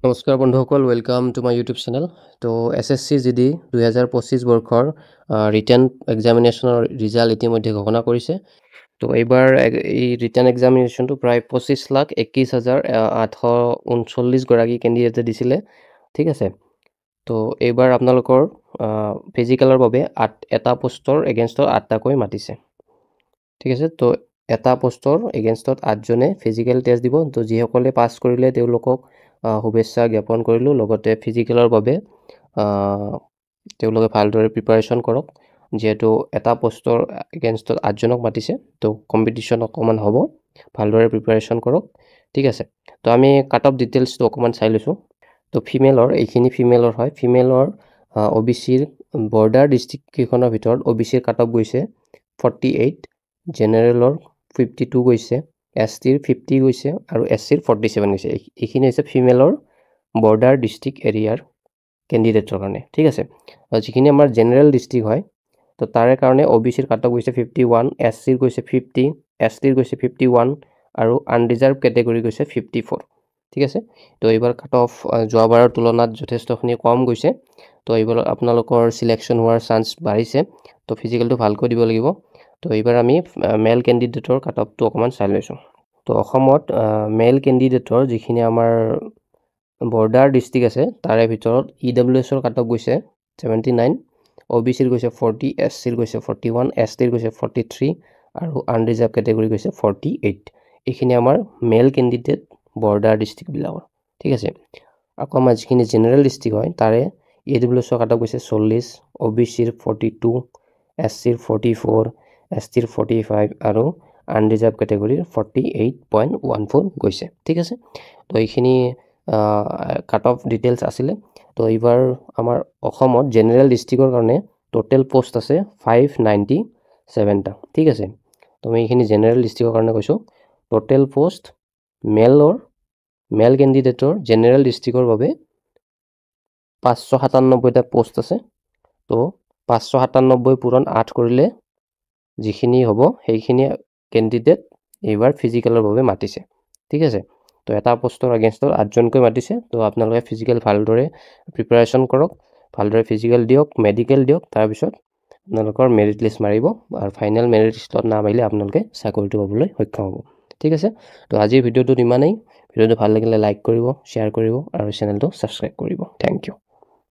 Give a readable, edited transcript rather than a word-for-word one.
নমস্কাৰ বন্ধুসকল, welcome to my YouTube channel. তো SSC GD 2025 বৰ্ষৰ ৰিটেন এক্সামিনেশ্যনৰ ৰিজাল্ট ইতিমধ্যে ঘোষণা কৰিছে। তো এইবাৰ এই ৰিটেন এক্সামিনেশ্যনটো প্ৰায় 25,21,839 গৰাকী কেণ্ডিডেটে দিছিলে। ঠিক আছে, তো এইবাৰ আপোনালোকৰ ফিজিকেলৰ বাবে এটা পোষ্টৰ এগেইনষ্টত 8টাকৈ মাতিছে। ঠিক আছে, তো এটা পোষ্টৰ এগেইনষ্টত 8জনে ফিজিকেল টেষ্ট দিব। তো যিসকলে পাছ কৰিলে তেওঁলোকক শুভেচ্ছা জ্ঞাপন কৰিলোঁ। লগতে ফিজিকেলৰ বাবে তেওঁলোকে ভালদৰে প্ৰিপাৰেশ্যন কৰক, যিহেতু এটা পোষ্টৰ এগেইনষ্টত 8জনক মাতিছে। তো কম্পিটিশ্যন অকণমান হ'ব, ভালদৰে প্ৰিপাৰেশ্যন কৰক। ঠিক আছে, তো আমি কাট অফ ডিটেইলছটো অকণমান চাই লৈছোঁ। তো ফিমেলৰ, এইখিনি ফিমেলৰ হয়। ফিমেলৰ OBCৰ বৰ্ডাৰ ডিষ্ট্ৰিক্টকেইখনৰ ভিতৰত OBCৰ কাট অফ গৈছে 48, জেনেৰেলৰ 52 গৈছে, STৰ 50 গৈছে আৰু SCৰ 47 গৈছে। এইখিনি হৈছে ফিমেলৰ বৰ্ডাৰ ডিষ্ট্ৰিক্ট এৰিয়াৰ কেণ্ডিডেটৰ কাৰণে। ঠিক আছে, যিখিনি আমাৰ জেনেৰেল ডিষ্ট্ৰিক্ট হয়, তো তাৰে কাৰণে OBCৰ কাট অফ গৈছে 51, SCৰ গৈছে 50, STৰ গৈছে 51 আৰু আনৰিজাৰ্ভ কেটেগৰী গৈছে 54। ঠিক আছে, তো এইবাৰ কাট অফ যোৱাবাৰৰ তুলনাত যথেষ্টখিনি কম গৈছে। তো এইবাৰ আপোনালোকৰ চিলেকশ্যন হোৱাৰ চান্স বাঢ়িছে। তো ফিজিকেলটো ভালকৈ দিব লাগিব। তো এইবাৰ আমি মেল কেণ্ডিডেটৰ কাট অফটো অকণমান চাই লৈছোঁ। তো অসমত মেল কেণ্ডিডেটৰ যিখিনি আমাৰ বৰ্ডাৰ ডিষ্ট্ৰিক্ট আছে, তাৰে ভিতৰত EWSৰ কাট অফ গৈছে 79, OBCৰ গৈছে 40, SCৰ গৈছে 41, STৰ গৈছে 43 আৰু আনৰিজাৰ্ভ কেটেগৰী গৈছে 48। এইখিনি আমাৰ মেল কেণ্ডিডেট বৰ্ডাৰ ডিষ্ট্ৰিক্টবিলাকৰ। ঠিক আছে, আকৌ আমাৰ যিখিনি জেনেৰেল ডিষ্ট্ৰিক্ট হয়, তাৰে EWSৰ কাট অফ গৈছে 40, OBCৰ 42, SCৰ 44, STৰ 45 আৰু আনৰিজাৰ্ভ কেটেগৰীৰ 48.14 গৈছে। ঠিক আছে, তো এইখিনি কাট অফ ডিটেইলছ আছিলে। তো এইবাৰ আমাৰ অসমত জেনেৰেল ডিষ্ট্ৰিক্টৰ কাৰণে টোটেল পোষ্ট আছে 597টা। ঠিক আছে, তো মই এইখিনি জেনেৰেল ডিষ্ট্ৰিক্টৰ কাৰণে কৈছোঁ। টোটেল পোষ্ট মেল কেণ্ডিডেটৰ জেনেৰেল ডিষ্ট্ৰিক্টৰ বাবে 597টা পোষ্ট আছে। তো 597 পূৰণ 8 কৰিলে যিখিনি হ'ব, সেইখিনি কেণ্ডিডেট এইবাৰ ফিজিকেলৰ বাবে মাতিছে। ঠিক আছে, তো এটা পোষ্টৰ এগেইনষ্টত 8জনকৈ মাতিছে। তো আপোনালোকে ফিজিকেল ভালদৰে প্ৰিপাৰেশ্যন কৰক, ভালদৰে ফিজিকেল দিয়ক, মেডিকেল দিয়ক। তাৰপিছত আপোনালোকৰ মেৰিট লিষ্ট মাৰিব আৰু ফাইনেল মেৰিট লিষ্টত নাম আহিলে আপোনালোকে চাকৰিটো পাবলৈ সক্ষম হ'ব। ঠিক আছে, তো আজিৰ ভিডিঅ'টোত ইমানেই। ভিডিঅ'টো ভাল লাগিলে লাইক কৰিব, শ্বেয়াৰ কৰিব আৰু চেনেলটো ছাবস্ক্ৰাইব কৰিব। Thank U.